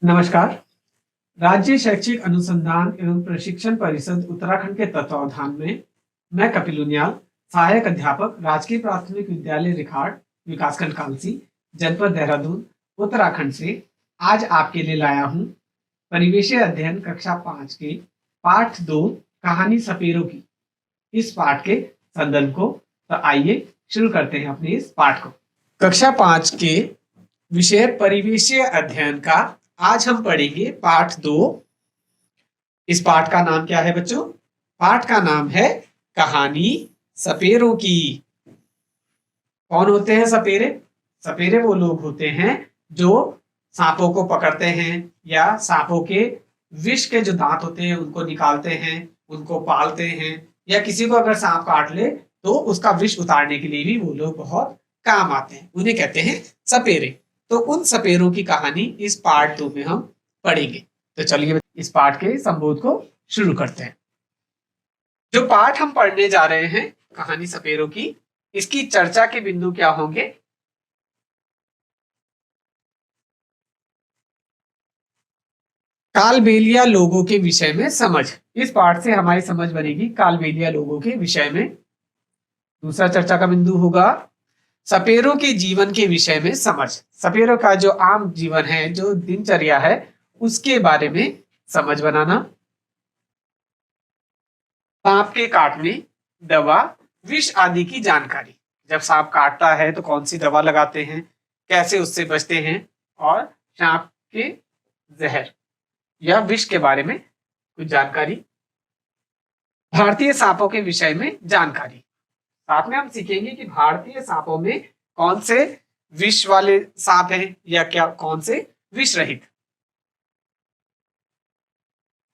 नमस्कार। राज्य शैक्षिक अनुसंधान एवं प्रशिक्षण परिषद उत्तराखंड के तत्वावधान में मैं कपिल उनियाल, सहायक अध्यापक, राजकीय प्राथमिक विद्यालय रिखाड़, विकासखंड कालसी, जनपद देहरादून, उत्तराखंड से आज आपके लिए लाया हूं परिवेशीय अध्ययन कक्षा 5 के पाठ 2 कहानी सपेरों की इस पाठ के संदर्भ को। तो आइए शुरू करते हैं अपने इस पाठ को। कक्षा 5 के विषय परिवेशीय अध्ययन का आज हम पढ़ेंगे पाठ 2। इस पाठ का नाम क्या है बच्चों? पाठ का नाम है कहानी सपेरों की। कौन होते हैं सपेरे? सपेरे वो लोग होते हैं जो सांपों को पकड़ते हैं या सांपों के विष के जो दांत होते हैं उनको निकालते हैं, उनको पालते हैं, या किसी को अगर सांप काट ले तो उसका विष उतारने के लिए भी वो लोग बहुत काम आते हैं। उन्हें कहते हैं सपेरे। तो उन सपेरों की कहानी इस पार्ट 2 में हम पढ़ेंगे। तो चलिए इस पाठ के संबोध को शुरू करते हैं। जो पाठ हम पढ़ने जा रहे हैं कहानी सपेरों की, इसकी चर्चा के बिंदु क्या होंगे? कालबेलिया लोगों के विषय में समझ। इस पाठ से हमारी समझ बनेगी कालबेलिया लोगों के विषय में। दूसरा चर्चा का बिंदु होगा सपेरों के जीवन के विषय में समझ। सपेरों का जो आम जीवन है, जो दिनचर्या है, उसके बारे में समझ बनाना। सांप के काटने, दवा, विष आदि की जानकारी। जब सांप काटता है तो कौन सी दवा लगाते हैं, कैसे उससे बचते हैं, और सांप के जहर या विष के बारे में कुछ जानकारी। भारतीय सांपों के विषय में जानकारी। साथ में हम सीखेंगे कि भारतीय सांपों में कौन से विष वाले सांप हैं या क्या कौन से विष रहित।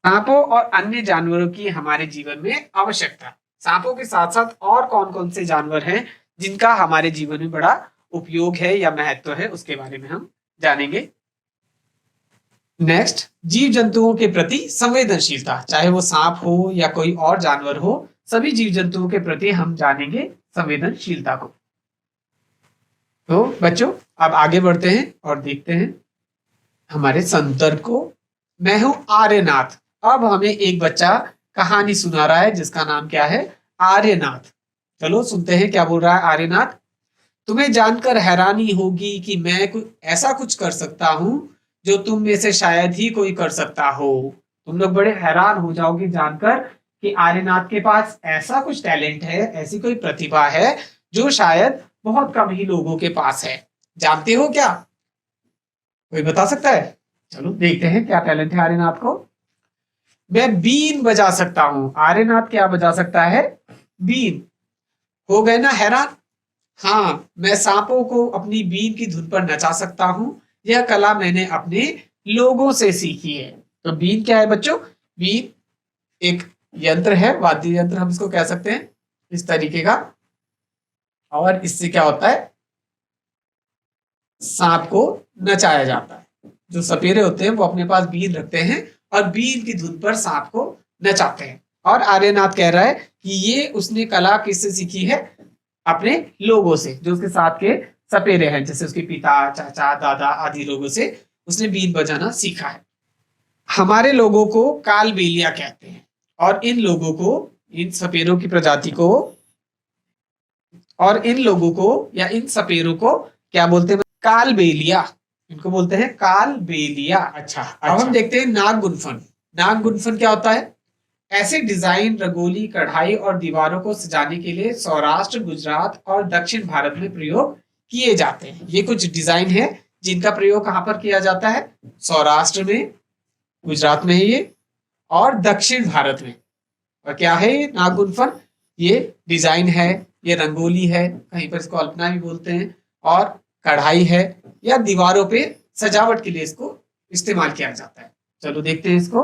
सांपों और अन्य जानवरों की हमारे जीवन में आवश्यकता। सांपों के साथ साथ और कौन कौन से जानवर हैं जिनका हमारे जीवन में बड़ा उपयोग है या महत्व है, उसके बारे में हम जानेंगे। नेक्स्ट, जीव जंतुओं के प्रति संवेदनशीलता। चाहे वो सांप हो या कोई और जानवर हो, सभी जीव जंतुओं के प्रति हम जानेंगे संवेदनशीलता को। तो बच्चों अब आगे बढ़ते हैं और देखते हैं हमारे संदर्भ को। मैं हूं आर्यनाथ। अब हमें एक बच्चा कहानी सुना रहा है जिसका नाम क्या है? आर्यनाथ। चलो सुनते हैं क्या बोल रहा है आर्यनाथ। तुम्हें जानकर हैरानी होगी कि मैं ऐसा कुछ कर सकता हूं जो तुम में से शायद ही कोई कर सकता हो। तुम लोग बड़े हैरान हो जाओगे जानकर कि आर्यनाथ के पास ऐसा कुछ टैलेंट है, ऐसी कोई प्रतिभा है जो शायद बहुत कम ही लोगों के पास है। जानते हो क्या? कोई बता सकता है? चलो देखते हैं क्या टैलेंट है आर्यनाथ को। मैं बीन बजा सकता हूं। आर्यनाथ क्या बजा सकता है? बीन। हो गए ना हैरान? हाँ, मैं सांपों को अपनी बीन की धुन पर नचा सकता हूं। यह कला मैंने अपने लोगों से सीखी है। तो बीन क्या है बच्चों? बीन एक यंत्र है, वाद्य यंत्र हम इसको कह सकते हैं, इस तरीके का। और इससे क्या होता है? सांप को नचाया जाता है। जो सपेरे होते हैं वो अपने पास बीन रखते हैं और बीन की धुन पर सांप को नचाते हैं। और आर्यनाथ कह रहा है कि ये उसने कला किससे सीखी है? अपने लोगों से, जो उसके साथ के सपेरे हैं, जैसे उसके पिता, चाचा, दादा आदि लोगों से उसने बीन बजाना सीखा है। हमारे लोगों को कालबेलिया कहते हैं और इन लोगों को, इन सपेरों की प्रजाति को, और इन लोगों को या इन सपेरों को क्या बोलते हैं? कालबेलिया। इनको बोलते हैं कालबेलिया। अच्छा, अब हम देखते हैं नागगुनफन। नागगुनफन क्या होता है? ऐसे डिजाइन, रंगोली, कढ़ाई और दीवारों को सजाने के लिए सौराष्ट्र, गुजरात और दक्षिण भारत में प्रयोग किए जाते हैं। ये कुछ डिजाइन है जिनका प्रयोग कहां पर किया जाता है? सौराष्ट्र में, गुजरात में है ये, और दक्षिण भारत में। और क्या है ये नागगुनफन? ये डिजाइन है, ये रंगोली है, कहीं पर इसको अल्पना भी बोलते हैं, और कढ़ाई है, या दीवारों पे सजावट के लिए इसको इस्तेमाल किया जाता है। चलो देखते हैं इसको।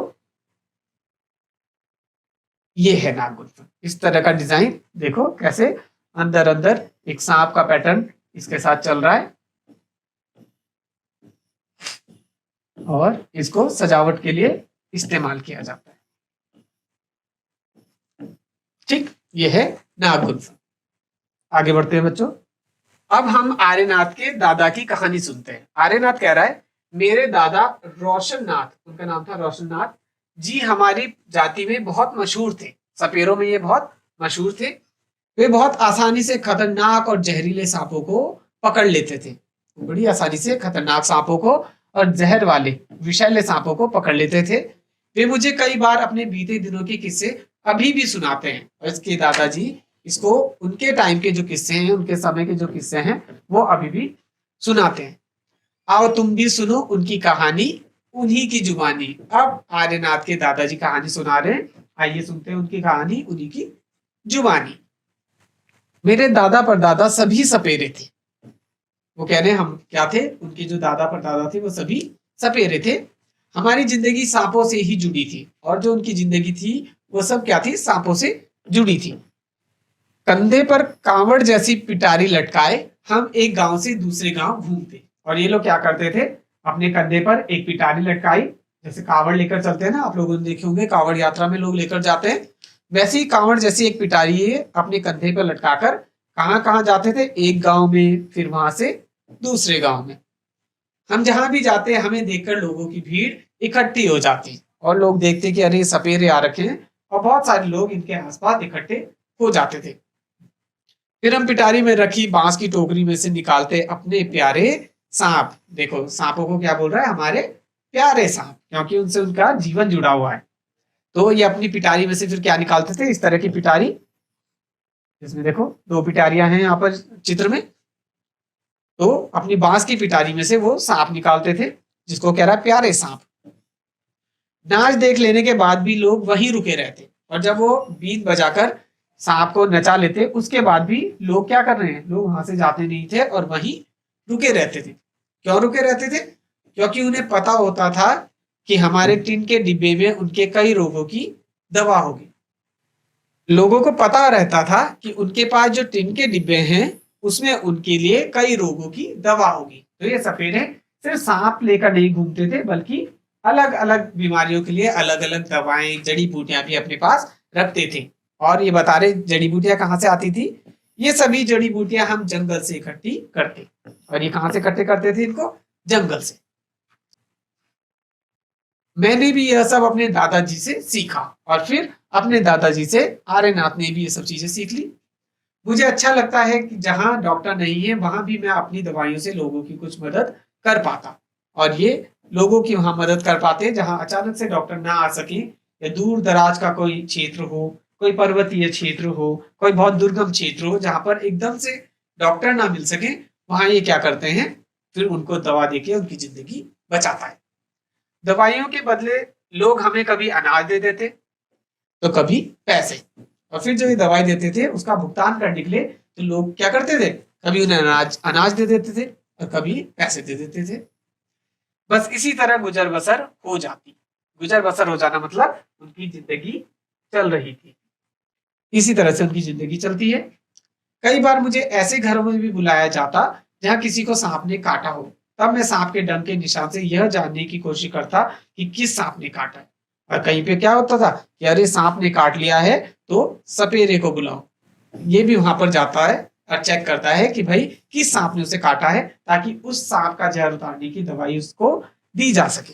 ये है नागगुनफन। इस तरह का डिजाइन देखो कैसे अंदर अंदर एक सांप का पैटर्न इसके साथ चल रहा है, और इसको सजावट के लिए इस्तेमाल किया जाता है। ठीक, ये है नागगुनफन। आगे बढ़ते हैं बच्चों। अब हम आर्यनाथ के दादा की कहानी सुनते हैं। आर्यनाथ कह रहा है मेरे दादा रोशननाथ, उनका नाम था रोशननाथ जी, हमारी जाति में बहुत मशहूर थे, सपेरों में ये बहुत मशहूर थे। वे बहुत आसानी से खतरनाक और जहरीले सांपों को पकड़ लेते थे। वो बड़ी आसानी से खतरनाक सांपों को और जहर वाले विषैले सांपों को पकड़ लेते थे। वे मुझे कई बार अपने बीते दिनों के किस्से अभी भी सुनाते हैं, और इसके दादाजी इसको उनके टाइम के जो किस्से हैं, उनके समय के जो किस्से हैं, वो अभी भी सुनाते हैं। आओ तुम भी सुनो उनकी कहानी, उन्हीं की जुबानी। अब आर्यनाथ के दादाजी कहानी सुना रहे हैं, आइए सुनते हैं उनकी कहानी, उन्हीं की जुबानी। मेरे दादा परदादा सभी सपेरे थे। वो कह रहे हैं हम क्या थे, उनके जो दादा परदादा थे वो सभी सपेरे थे। हमारी जिंदगी सांपों से ही जुड़ी थी, और जो उनकी जिंदगी थी वो सब क्या थी, सांपों से जुड़ी थी। कंधे पर कांवड़ जैसी पिटारी लटकाए हम एक गांव से दूसरे गांव घूमते। और ये लोग क्या करते थे, अपने कंधे पर एक पिटारी लटकाई, जैसे कांवड़ लेकर चलते हैं ना, आप लोगों ने देखे होंगे कांवड़ यात्रा में लोग लेकर जाते हैं, वैसे ही कांवड़ जैसी एक पिटारी अपने कंधे पर लटकाकर कहाँ कहाँ जाते थे, एक गांव में, फिर वहां से दूसरे गांव में। हम जहां भी जाते हैं हमें देखकर लोगों की भीड़ इकट्ठी हो जाती, और लोग देखते कि अरे सपेरे आ रखे हैं, और बहुत सारे लोग इनके आसपास इकट्ठे हो जाते थे। फिर हम पिटारी में रखी बांस की टोकरी में से निकालते अपने प्यारे सांप। देखो सांपों को क्या बोल रहा है, हमारे प्यारे सांप, क्योंकि उनसे उनका जीवन जुड़ा हुआ है। तो ये अपनी पिटारी में से फिर क्या निकालते थे, इस तरह की पिटारी, इसमें देखो दो पिटारियां हैं यहाँ पर चित्र में। तो अपनी बांस की पिटारी में से वो सांप निकालते थे, जिसको कह रहा है प्यारे सांप। नाच देख लेने के बाद भी लोग वहीं रुके रहते, और जब वो बीन बजाकर सांप को नचा लेते, उसके बाद भी लोग क्या कर रहे हैं, लोग वहां से जाते नहीं थे और वहीं रुके रहते थे। क्यों रुके रहते थे, क्योंकि उन्हें पता होता था कि हमारे टिन के डिब्बे में उनके कई रोगों की दवा होगी। लोगों को पता रहता था कि उनके पास जो टिन के डिब्बे हैं उसमें उनके लिए कई रोगों की दवा होगी। तो ये सपेरे सिर्फ सांप लेकर नहीं घूमते थे, बल्कि अलग अलग बीमारियों के लिए अलग अलग दवाएं, जड़ी बूटियां भी अपने पास रखते थे। और ये बता रहे जड़ी बूटियां कहाँ से आती थी, ये सभी जड़ी बूटियां हम जंगल से इकट्ठी करते। और ये कहाँ से इकट्ठे करते थे इनको, जंगल से। मैंने भी यह सब अपने दादाजी से सीखा, और फिर अपने दादाजी से आर्यनाथ ने भी ये सब चीजें सीख ली। मुझे अच्छा लगता है कि जहां डॉक्टर नहीं है वहां भी मैं अपनी दवाइयों से लोगों की कुछ मदद कर पाता, और ये लोगों की वहां मदद कर पाते जहां अचानक से डॉक्टर ना आ सके, या दूर दराज का कोई क्षेत्र हो, कोई पर्वतीय क्षेत्र हो, कोई बहुत दुर्गम क्षेत्र हो जहां पर एकदम से डॉक्टर ना मिल सके, वहां ये क्या करते हैं, फिर उनको दवा देके उनकी जिंदगी बचाता है। दवाइयों के बदले लोग हमें कभी अनाज दे देते, तो कभी पैसे, और फिर जो ये दवाई देते थे उसका भुगतान करने के लिए तो लोग क्या करते थे, कभी उन्हें अनाज अनाज दे देते थे और कभी पैसे दे देते थे। बस इसी तरह गुजर बसर हो जाती। गुजर बसर हो जाना मतलब उनकी जिंदगी चल रही थी, इसी तरह से उनकी जिंदगी चलती है। कई बार मुझे ऐसे घरों में भी बुलाया जाता जहां किसी को सांप ने काटा हो, तब मैं सांप के डंक के निशान से यह जानने की कोशिश करता कि किस सांप ने काटा है। और कहीं पे क्या होता था कि अरे सांप ने काट लिया है तो सपेरे को बुलाओ, ये भी वहां पर जाता है और चेक करता है कि भाई किस सांप ने उसे काटा है, ताकि उस सांप का जहर उतारने की दवाई उसको दी जा सके।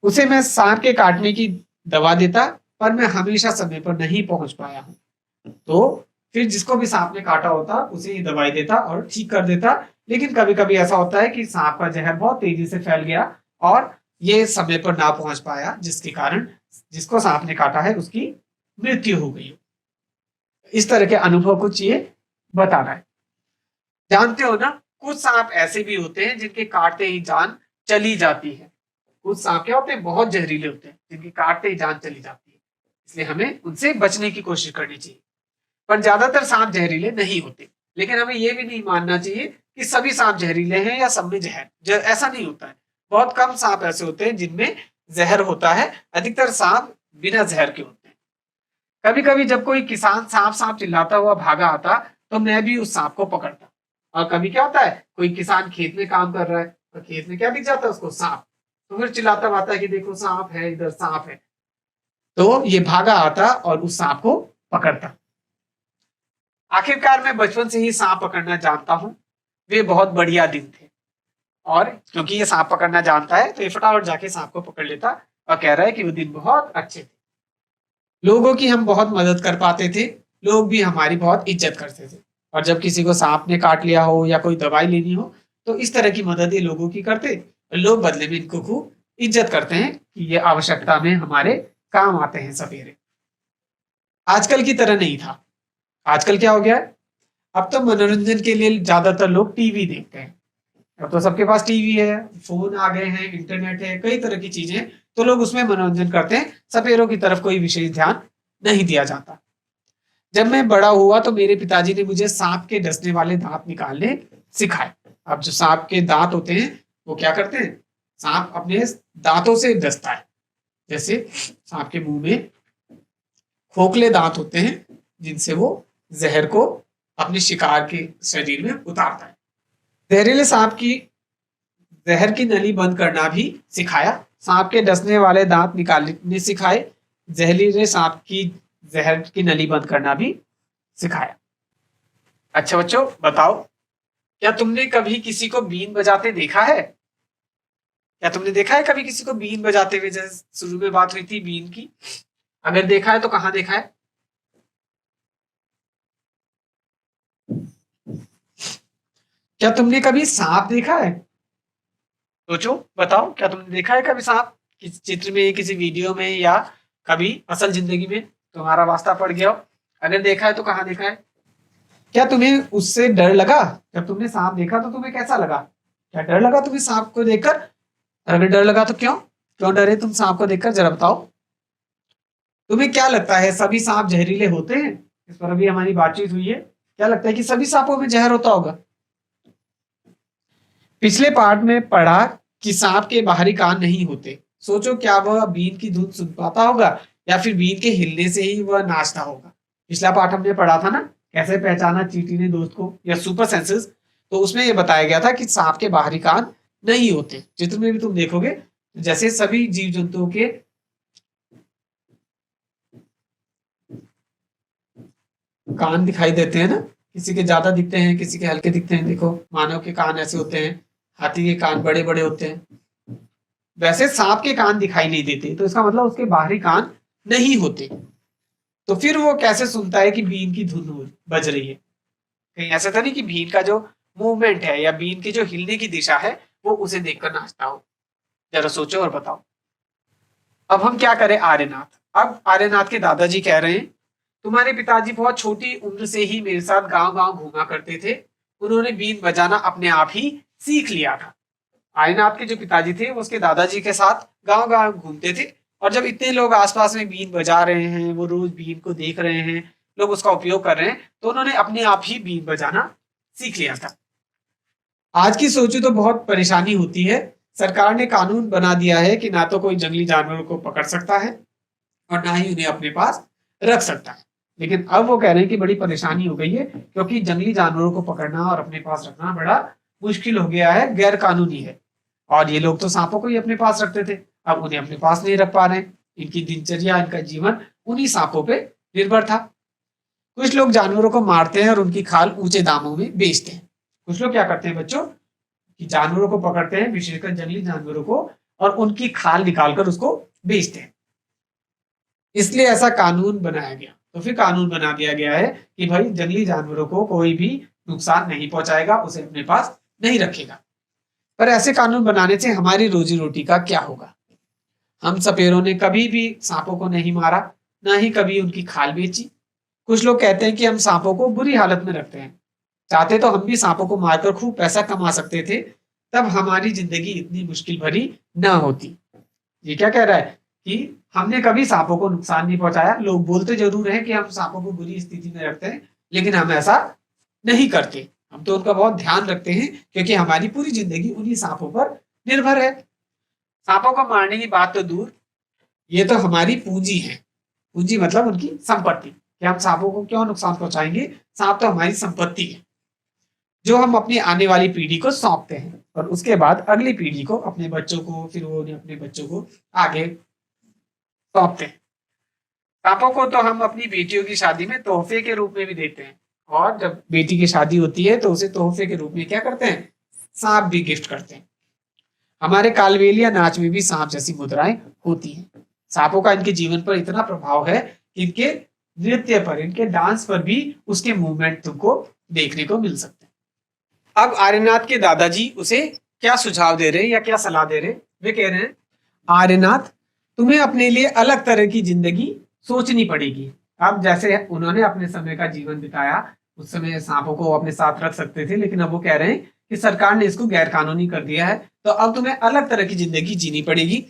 उसे मैं सांप के काटने की दवा देता, पर मैं हमेशा समय पर नहीं पहुंच पाया हूं। तो फिर जिसको भी सांप ने काटा होता उसे ये दवाई देता और ठीक कर देता। लेकिन कभी कभी ऐसा होता है कि सांप का जहर बहुत तेजी से फैल गया और ये समय पर ना पहुंच पाया, जिसके कारण जिसको सांप ने काटा है उसकी मृत्यु हो गई। इस तरह के अनुभव कुछ ये बता रहा है। जानते हो ना, कुछ सांप ऐसे भी होते हैं जिनके काटते ही जान चली जाती है। कुछ सांप क्या होते हैं, बहुत जहरीले होते हैं, जिनके काटते ही जान चली जाती है, इसलिए हमें उनसे बचने की कोशिश करनी चाहिए। पर ज्यादातर सांप जहरीले नहीं होते, लेकिन हमें यह भी नहीं मानना चाहिए कि सभी सांप जहरीले हैं या सब में जहर, ऐसा नहीं होता है। बहुत कम सांप ऐसे होते हैं जिनमें जहर होता है, अधिकतर सांप बिना जहर के होते हैं। कभी कभी जब कोई किसान सांप सांप चिल्लाता हुआ भागा आता तो मैं भी उस सांप को पकड़ता। और कभी क्या होता है, कोई किसान खेत में काम कर रहा है और खेत में क्या दिख जाता है उसको, सांप, तो फिर चिल्लाता आता है कि देखो सांप है, इधर सांप है। तो ये भागा आता और उस सांप को पकड़ता। आखिरकार मैं बचपन से ही सांप पकड़ना जानता हूं। वे बहुत बढ़िया दिन थे। और क्योंकि ये सांप पकड़ना जानता है तो ये फटाफट जाके सांप को पकड़ लेता और कह रहा है कि वो दिन बहुत अच्छे थे, लोगों की हम बहुत मदद कर पाते थे, लोग भी हमारी बहुत इज्जत करते थे। और जब किसी को सांप ने काट लिया हो या कोई दवाई लेनी हो तो इस तरह की मदद ये लोगों की करते और लोग बदले में इनको खूब इज्जत करते हैं कि ये आवश्यकता में हमारे काम आते हैं सपेरे। आजकल की तरह नहीं था। आजकल क्या हो गया है, अब तो मनोरंजन के लिए ज्यादातर लोग टीवी देखते हैं। अब तो सबके पास टीवी है, फोन आ गए हैं, इंटरनेट है, कई तरह की चीजें हैं, तो लोग उसमें मनोरंजन करते हैं। सपेरों की तरफ कोई विशेष ध्यान नहीं दिया जाता। जब मैं बड़ा हुआ तो मेरे पिताजी ने मुझे सांप के डसने वाले दांत निकालने सिखाए। अब जो सांप के दांत होते हैं वो क्या करते हैं, सांप अपने दांतों से डसता है। जैसे सांप के मुंह में खोखले दांत होते हैं जिनसे वो जहर को अपने शिकार के शरीर में उतारता है। जहरीले सांप की जहर की नली बंद करना भी सिखाया। सांप के डसने वाले दांत निकालने सिखाए। जहरीले सांप की जहर की नली बंद करना भी सिखाया। अच्छा बच्चों बताओ, क्या तुमने कभी किसी को बीन बजाते देखा है? क्या तुमने देखा है कभी किसी को बीन बजाते हुए? जैसे शुरू में बात हुई थी बीन की, अगर देखा है तो कहाँ देखा है? क्या तुमने कभी सांप देखा है? सोचो बताओ, क्या तुमने देखा है कभी सांप? किसी चित्र में, किसी वीडियो में, या कभी असल जिंदगी में तुम्हारा वास्ता पड़ गया हो? अगर देखा है तो कहाँ देखा है? क्या तुम्हें उससे डर लगा? जब तुमने सांप देखा तो तुम्हें कैसा लगा? क्या डर लगा तुम्हें सांप को देखकर? अगर डर लगा तो क्यों क्यों डरे तुम सांप को देखकर, जरा बताओ। तुम्हें क्या लगता है सभी सांप जहरीले होते हैं? इस पर अभी हमारी बातचीत हुई है। क्या लगता है कि सभी सांपों में जहर होता होगा? पिछले पार्ट में पढ़ा कि सांप के बाहरी कान नहीं होते। सोचो क्या वह बीन की धुन सुन पाता होगा या फिर बीन के हिलने से ही वह नाचता होगा। पिछला पार्ट हमने पढ़ा था ना, कैसे पहचाना चींटी ने दोस्त को, या सुपर सेंसेस। तो उसमें यह बताया गया था कि सांप के बाहरी कान नहीं होते। चित्र में भी तुम देखोगे जैसे सभी जीव जंतुओं के कान दिखाई देते हैं ना, किसी के ज्यादा दिखते हैं, किसी के हल्के दिखते हैं। देखो मानव के कान ऐसे होते हैं, हाथी के कान बड़े बड़े होते हैं। वैसे सांप के कान दिखाई नहीं देते, तो इसका मतलब उसके बाहरी कान नहीं होते। तो फिर वो कैसे सुनता है कि बीन की धुन बज रही है? कहीं ऐसा था नहीं कि बीन का जो मूवमेंट है या बीन की जो हिलने की दिशा है वो उसे देखकर नाचता हो? जरा सोचो और बताओ। अब हम क्या करें आर्यनाथ? अब आर्यनाथ के दादाजी कह रहे हैं, तुम्हारे पिताजी बहुत छोटी उम्र से ही मेरे साथ गांव गांव घूमा करते थे। उन्होंने बीन बजाना अपने आप ही सीख लिया था। आर्यनाथ के जो पिताजी थे वो उसके दादाजी के साथ गांव गांव घूमते थे, और जब इतने लोग आसपास में बीन बजा रहे हैं, वो रोज बीन को देख रहे हैं, लोग उसका उपयोग कर रहे हैं, तो उन्होंने अपने आप ही बीन बजाना सीख लिया था। आज की सोचो तो बहुत परेशानी होती है। सरकार ने कानून बना दिया है कि ना तो कोई जंगली जानवरों को पकड़ सकता है और ना ही उन्हें अपने पास रख सकता है। लेकिन अब वो कह रहे हैं कि बड़ी परेशानी हो गई है, क्योंकि जंगली जानवरों को पकड़ना और अपने पास रखना बड़ा मुश्किल हो गया है, गैर कानूनी है। और ये लोग तो सांपों को ही अपने पास रखते थे, अब उन्हें अपने पास नहीं रख पा रहे हैं। इनकी दिनचर्या, इनका जीवन उन्हीं सांपों पे निर्भर था। कुछ लोग जानवरों को मारते हैं और उनकी खाल ऊंचे दामों में बेचते हैं। कुछ लोग क्या करते हैं बच्चों, कि जानवरों को पकड़ते हैं, विशेषकर जंगली जानवरों को, और उनकी खाल निकालकर उसको बेचते हैं। इसलिए ऐसा कानून बनाया गया। तो फिर कानून बना दिया गया है कि भाई जंगली जानवरों को कोई भी नुकसान नहीं पहुंचाएगा, उसे अपने पास नहीं रखेगा। पर ऐसे कानून बनाने से हमारी रोजी रोटी का क्या होगा? हम सपेरों ने कभी भी सांपों को नहीं मारा, ना ही कभी उनकी खाल बेची। कुछ लोग कहते हैं कि हम सांपों को बुरी हालत में रखते हैं। चाहते तो हम भी सांपों को मारकर खूब पैसा कमा सकते थे, तब हमारी जिंदगी इतनी मुश्किल भरी न होती। ये क्या कह रहा है कि हमने कभी सांपों को नुकसान नहीं पहुंचाया। लोग बोलते जरूर है कि हम सांपों को बुरी स्थिति में रखते हैं, लेकिन हम ऐसा नहीं करते। हम तो उनका बहुत ध्यान रखते हैं, क्योंकि हमारी पूरी जिंदगी उन्हीं सांपों पर निर्भर है। सांपों को मारने की बात तो दूर, ये तो हमारी पूंजी है। पूंजी मतलब उनकी संपत्ति, कि हम सांपों को क्यों नुकसान पहुंचाएंगे। सांप तो हमारी संपत्ति है, जो हम अपनी आने वाली पीढ़ी को सौंपते हैं, और उसके बाद अगली पीढ़ी को, अपने बच्चों को, फिर वो अपने बच्चों को आगे सौंपते हैं। सांपों को तो हम अपनी बेटियों की शादी में तोहफे के रूप में भी देते हैं, और जब बेटी की शादी होती है तो उसे तोहफे के रूप में क्या करते हैं, सांप भी गिफ्ट करते हैं। हमारे कालबेलिया नाच में भी सांप जैसी मुद्राएं होती हैं। सांपों का इनके जीवन पर इतना प्रभाव है कि इनके नृत्य पर, इनके डांस पर भी उसके मूवमेंट तुमको देखने को मिल सकते हैं। अब आर्यनाथ के दादाजी उसे क्या सुझाव दे रहे हैं या क्या सलाह दे रहे हैं? वे कह रहे हैं, आर्यनाथ, तुम्हें अपने लिए अलग तरह की जिंदगी सोचनी पड़ेगी। अब जैसे उन्होंने अपने समय का जीवन बिताया, उस समय सांपों को अपने साथ रख सकते थे, लेकिन अब वो कह रहे हैं कि सरकार ने इसको गैर कानूनी कर दिया है, तो अब तुम्हें अलग तरह की जिंदगी जीनी पड़ेगी।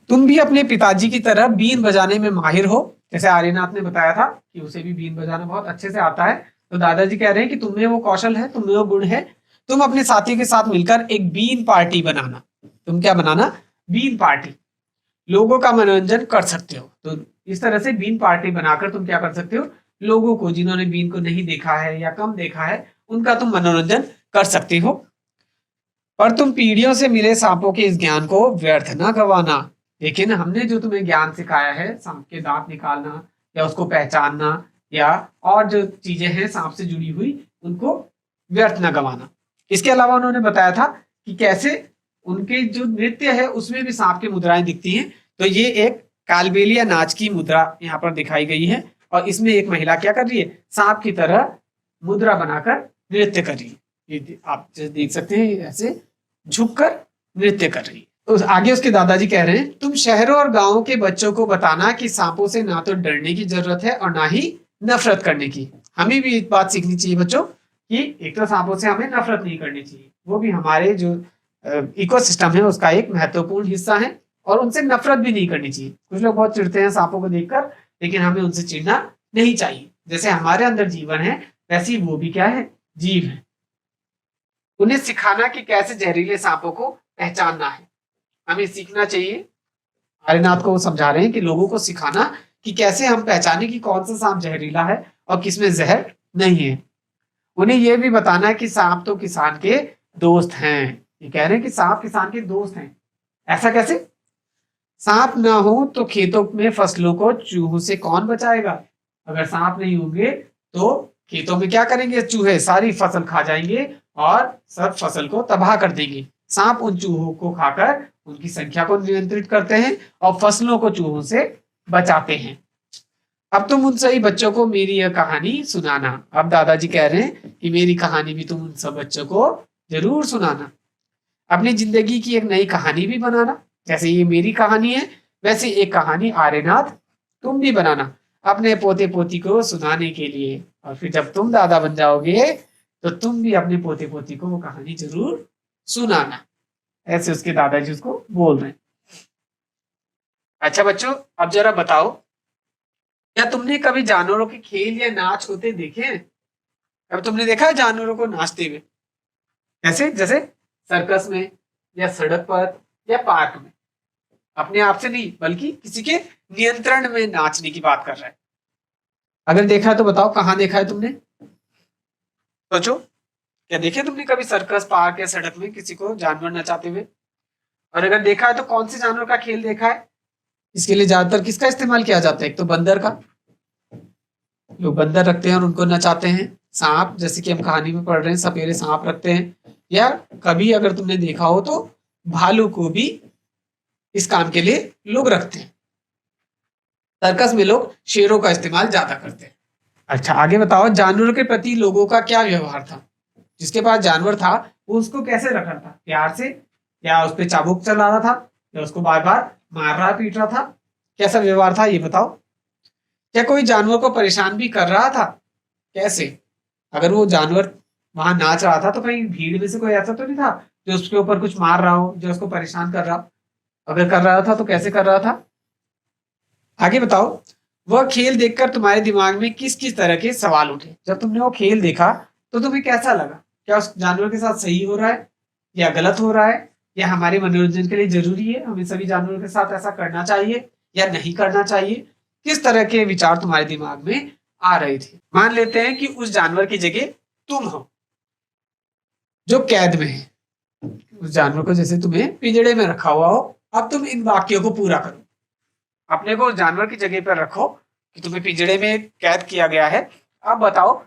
तुम भी अपने पिताजी की तरह बीन बजाने में माहिर हो। जैसे आर्यनाथ ने बताया था कि उसे भी बीन बजाना बहुत अच्छे से आता है, तो दादाजी कह रहे हैं कि तुम्हें वो कौशल है, तुम्हें वो गुण है, तुम अपने साथी के साथ मिलकर एक बीन पार्टी बनाना। तुम क्या बनाना? Been party. लोगों का मनोरंजन कर सकते हो। तो इस तरह से बीन पार्टी बनाकर तुम क्या कर सकते हो? लोगों को, जिन्होंने बीन को नहीं देखा है या कम देखा है, उनका तुम मनोरंजन कर सकते हो। पर तुम पीढ़ियों से मिले सांपों के इस ज्ञान को व्यर्थ ना गवाना। लेकिन हमने जो तुम्हें ज्ञान सिखाया है, सांप के दांत निकालना या उसको पहचानना या और जो चीजें हैं सांप से जुड़ी हुई, उनको व्यर्थ ना गवाना। इसके अलावा उन्होंने बताया था कि कैसे उनके जो नृत्य है उसमें भी सांप की मुद्राएं दिखती हैं। तो ये एक कालबेलिया नाच की मुद्रा यहाँ पर दिखाई गई है, और इसमें एक महिला क्या कर रही है? सांप की तरह मुद्रा बनाकर नृत्य कर रही है। ये आप देख सकते हैं, ऐसे झुककर नृत्य कर रही है। तो आगे उसके दादाजी कह रहे हैं, तुम शहरों और गांवों के बच्चों को बताना कि सांपों से ना तो डरने की जरूरत है और ना ही नफरत करने की। हमें भी एक बात सीखनी चाहिए बच्चों कि एक तो सांपों से हमें नफरत नहीं करनी चाहिए, वो भी हमारे जो इकोसिस्टम है उसका एक महत्वपूर्ण हिस्सा है, और उनसे नफरत भी नहीं करनी चाहिए। कुछ लोग बहुत चिढ़ते हैं सांपों को देखकर, लेकिन हमें उनसे चिढ़ना नहीं चाहिए। जैसे हमारे अंदर जीवन है, वैसे ही वो भी क्या है? जीव है। उन्हें सिखाना कि कैसे जहरीले सांपों को पहचानना है, हमें सीखना चाहिए। आर्यनाथ को वो समझा रहे हैं कि लोगों को सिखाना कि कैसे हम पहचाने कि कौन सा सांप जहरीला है और किसमें जहर नहीं है। उन्हें यह भी बताना है कि सांप तो किसान के दोस्त हैं। ये कह रहे हैं कि सांप किसान के दोस्त हैं। ऐसा कैसे? सांप ना हो तो खेतों में फसलों को चूहों से कौन बचाएगा? अगर सांप नहीं होंगे तो खेतों में क्या करेंगे? चूहे सारी फसल खा जाएंगे और सब फसल को तबाह कर देंगे। सांप उन चूहों को खाकर उनकी संख्या को नियंत्रित करते हैं और फसलों को चूहों से बचाते हैं। अब तुम उन सभी बच्चों को मेरी यह कहानी सुनाना। अब दादाजी कह रहे हैं कि मेरी कहानी भी तुम उन सब बच्चों को जरूर सुनाना। अपनी जिंदगी की एक नई कहानी भी बनाना। जैसे ये मेरी कहानी है, वैसे एक कहानी आर्यनाथ तुम भी बनाना अपने पोते पोती को सुनाने के लिए। और फिर जब तुम दादा बन जाओगे तो तुम भी अपने पोते पोती को वो कहानी जरूर सुनाना। ऐसे उसके दादाजी उसको बोल रहे हैं। अच्छा बच्चों, अब जरा बताओ, क्या तुमने कभी जानवरों के खेल या नाच होते देखे हैं? कभी तुमने देखा है जानवरों को नाचते हुए? कैसे? जैसे सर्कस में या सड़क पर या पार्क में। अपने आप से नहीं, बल्कि किसी के नियंत्रण में नाचने की बात कर रहा है। अगर देखा है तो बताओ, कहाँ देखा है तुमने? सोचो, क्या देखे तुमने कभी सर्कस, पार्क या सड़क में किसी को जानवर नचाते हुए? और अगर देखा है तो कौन से जानवर का खेल देखा है? इसके लिए ज्यादातर किसका इस्तेमाल किया जाता है? एक तो बंदर का, लोग बंदर रखते हैं और उनको नचाते हैं। सांप, जैसे कि हम कहानी में पढ़ रहे हैं, सपेरे सांप रखते हैं। या कभी अगर तुमने देखा हो तो भालू को भी इस काम के लिए लोग रखते हैं। सर्कस में लोग शेरों का इस्तेमाल ज्यादा करते हैं। अच्छा आगे बताओ, जानवरों के प्रति लोगों का क्या व्यवहार था? जिसके पास जानवर था वो उसको कैसे रख रहा था? प्यार से, या उस पर चाबुक चला रहा था, या उसको बार बार मार रहा पीट रहा था? कैसा व्यवहार था ये बताओ। क्या कोई जानवर को परेशान भी कर रहा था? कैसे? अगर वो जानवर वहां नाच रहा था तो कहीं भीड़ में से कोई ऐसा तो नहीं था जो उसके ऊपर कुछ मार रहा हो, जो उसको परेशान कर रहा हो? अगर कर रहा था तो कैसे कर रहा था? आगे बताओ, वह खेल देखकर तुम्हारे दिमाग में किस किस तरह के सवाल उठे? जब तुमने वो खेल देखा तो तुम्हें कैसा लगा? क्या उस जानवर के साथ सही हो रहा है या गलत हो रहा है, या हमारे मनोरंजन के लिए जरूरी है, हमें सभी जानवरों के साथ ऐसा करना चाहिए या नहीं करना चाहिए? किस तरह के विचार तुम्हारे दिमाग में आ रहे थे? मान लेते हैं कि उस जानवर की जगह तुम हो जो कैद में है। उस जानवर को जैसे तुम्हें पिंजड़े में रखा हुआ हो। अब तुम इन वाक्यों को पूरा करो। अपने को उस जानवर की जगह पर रखो कि तुम्हें पिंजड़े में कैद किया गया है। अब बताओ,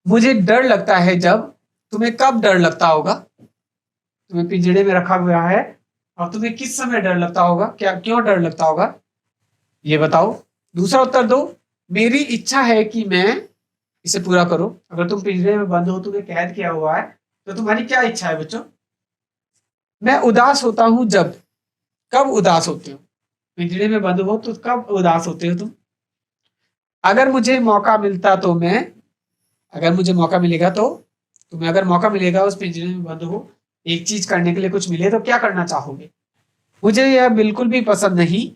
मुझे डर लगता है जब। तुम्हें कब डर लगता होगा? तुम्हें पिंजड़े में रखा हुआ है और तुम्हें किस समय डर लगता होगा, क्या क्यों डर लगता होगा, ये बताओ। दूसरा उत्तर दो, मेरी इच्छा है कि मैं इसे पूरा करो। अगर तुम पिंजरे में बंद हो, तुम्हें कैद किया हुआ है, तो तुम्हारी क्या इच्छा है बच्चों? मैं उदास होता हूं जब। कब उदास होते हो? पिंजरे में बंद हो तो कब उदास होते हो तुम? अगर मुझे मौका मिलता तो मैं, अगर मुझे मौका मिलेगा तो, तुम्हें अगर मौका मिलेगा उस पिंजरे में बंद हो, एक चीज करने के लिए कुछ मिले, तो क्या करना चाहोगे? मुझे यह बिल्कुल भी पसंद नहीं।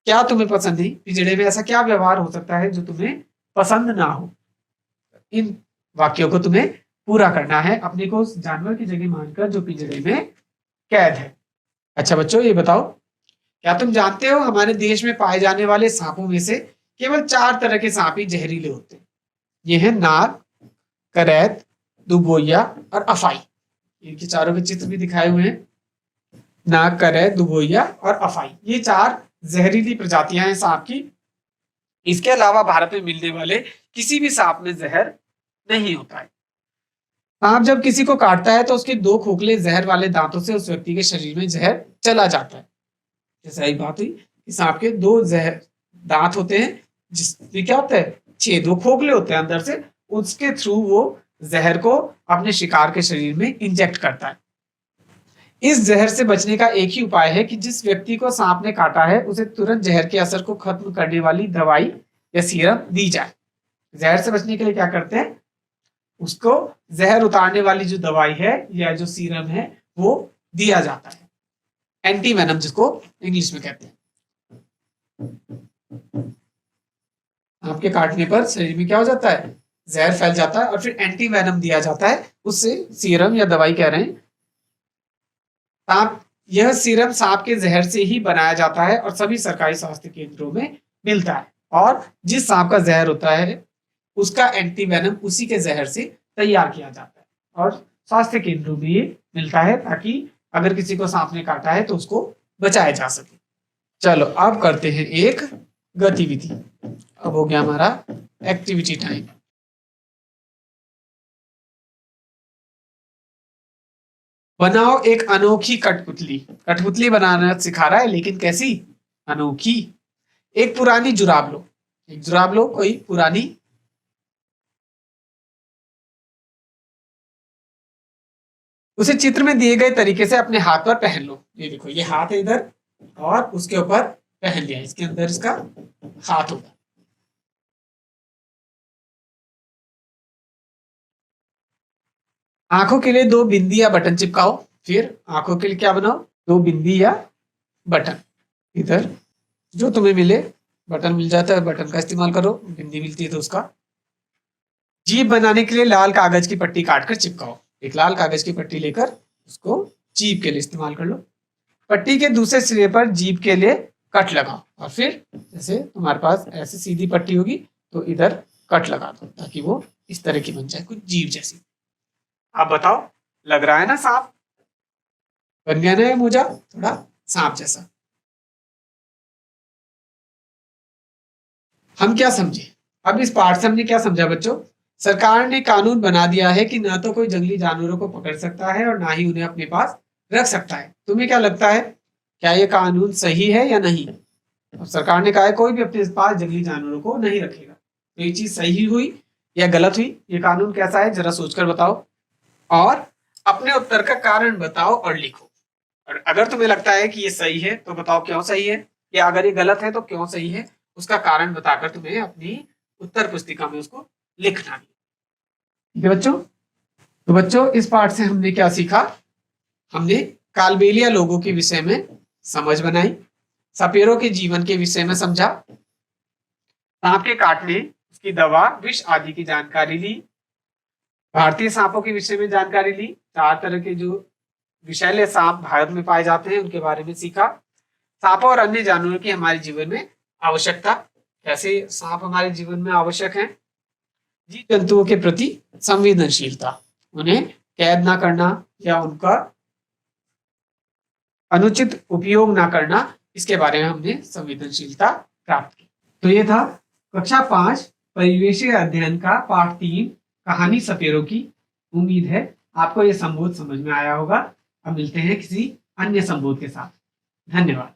क्या तुम्हें पसंद नहीं? पिंजरे में ऐसा क्या व्यवहार हो सकता है जो तुम्हें पसंद ना हो? इन वाक्यों को तुम्हें पूरा करना है, अपने को उस जानवर की जगह मानकर जो पिंजरे में कैद है। अच्छा बच्चों, ये बताओ, क्या तुम जानते हो हमारे देश में पाए जाने वाले सांपों में से केवल 4 तरह के सांप ही जहरीले होते हैं? ये है नाग, करैत, दुबोइया और अफाई। इनके चारों के चित्र भी दिखाए हुए हैं। नाग, करैत, दुबोइया और अफाई, ये 4 जहरीली प्रजातियां हैं सांप की। इसके अलावा भारत में मिलने वाले किसी भी सांप में जहर नहीं होता है। सांप जब किसी को काटता है तो उसके 2 खोखले जहर वाले दांतों से उस व्यक्ति के शरीर में जहर चला जाता है। जैसे सही बात हुई कि सांप के 2 जहर दांत होते हैं, जिसमें क्या होता है, छेद, वो खोखले होते हैं अंदर से, उसके थ्रू वो जहर को अपने शिकार के शरीर में इंजेक्ट करता है। इस जहर से बचने का एक ही उपाय है कि जिस व्यक्ति को सांप ने काटा है उसे तुरंत जहर के असर को खत्म करने वाली दवाई या सीरम दी जाए। जहर से बचने के लिए क्या करते हैं, उसको जहर उतारने वाली जो दवाई है या जो सीरम है वो दिया जाता है, एंटी वेनम जिसको इंग्लिश में कहते हैं। आपके काटने पर शरीर में क्या हो जाता है, जहर फैल जाता है और फिर एंटी वेनम दिया जाता है, उससे सीरम या दवाई कह रहे हैं। सांप, यह सीरम सांप के जहर से ही बनाया जाता है और सभी सरकारी स्वास्थ्य केंद्रों में मिलता है। और जिस सांप का जहर होता है उसका एंटी वेनम उसी के जहर से तैयार किया जाता है और स्वास्थ्य केंद्रों में ये मिलता है, ताकि अगर किसी को सांप ने काटा है तो उसको बचाया जा सके। चलो अब करते हैं एक गतिविधि। अब हो गया हमारा एक्टिविटी टाइम। बनाओ एक अनोखी कठपुतली। कठपुतली बनाना सिखा रहा है, लेकिन कैसी? अनोखी। एक पुरानी जुराब लो, एक जुराब लो, कोई पुरानी। उसे चित्र में दिए गए तरीके से अपने हाथ पर पहन लो। ये देखो, ये हाथ है इधर और उसके ऊपर पहन लिया, इसके अंदर इसका हाथ होगा। आंखों के लिए 2 बिंदी या बटन चिपकाओ। फिर आंखों के लिए क्या बनाओ, 2 बिंदी या बटन। इधर जो तुम्हें मिले, बटन मिल जाता है बटन का इस्तेमाल करो, बिंदी मिलती है तो उसका। जीभ बनाने के लिए लाल कागज की पट्टी काटकर चिपकाओ। एक लाल कागज की पट्टी लेकर उसको जीभ के लिए इस्तेमाल कर लो। पट्टी के दूसरे सिरे पर जीभ के लिए कट लगाओ और फिर जैसे तुम्हारे पास ऐसे सीधी पट्टी होगी तो इधर कट लगा दो, ताकि वो इस तरह की बन जाए, कुछ जीभ जैसी। आप बताओ, लग रहा है ना सांप? बन गया ना मोजा, थोड़ा सांप जैसा। हम क्या समझे? अब इस पाठ से हमने क्या समझा बच्चों? सरकार ने कानून बना दिया है कि ना तो कोई जंगली जानवरों को पकड़ सकता है और ना ही उन्हें अपने पास रख सकता है। तुम्हें क्या लगता है, क्या ये कानून सही है या नहीं? अब सरकार ने कहा है कोई भी अपने पास जंगली जानवरों को नहीं रखेगा, तो ये चीज सही हुई या गलत हुई? ये कानून कैसा है जरा सोचकर बताओ और अपने उत्तर का कारण बताओ और लिखो। और अगर तुम्हें लगता है कि ये सही है तो बताओ क्यों सही है, या अगर ये गलत है तो क्यों सही है, उसका कारण बताकर तुम्हें अपनी उत्तर पुस्तिका में उसको लिखना भी। ठीक है बच्चों? तो बच्चों, इस पाठ से हमने क्या सीखा? हमने कालबेलिया लोगों के विषय में समझ बनाई, सपेरों के जीवन के विषय में समझा, सांप के काटने, उसकी दवा, विष आदि की जानकारी ली, भारतीय सांपों के विषय में जानकारी ली, 4 तरह के जो विषैले सांप भारत में पाए जाते हैं उनके बारे में सीखा, सांपों और अन्य जानवरों की हमारे जीवन में आवश्यकता, कैसे सांप हमारे जीवन में आवश्यक है, जीव जंतुओं के प्रति संवेदनशीलता, उन्हें कैद ना करना या उनका अनुचित उपयोग ना करना, इसके बारे में हमने संवेदनशीलता प्राप्त की। तो ये था कक्षा 5 परिवेशीय अध्ययन का पाठ 3 कहानी सपेरों की। उम्मीद है आपको ये संबोध समझ में आया होगा। अब मिलते हैं किसी अन्य संबोध के साथ। धन्यवाद।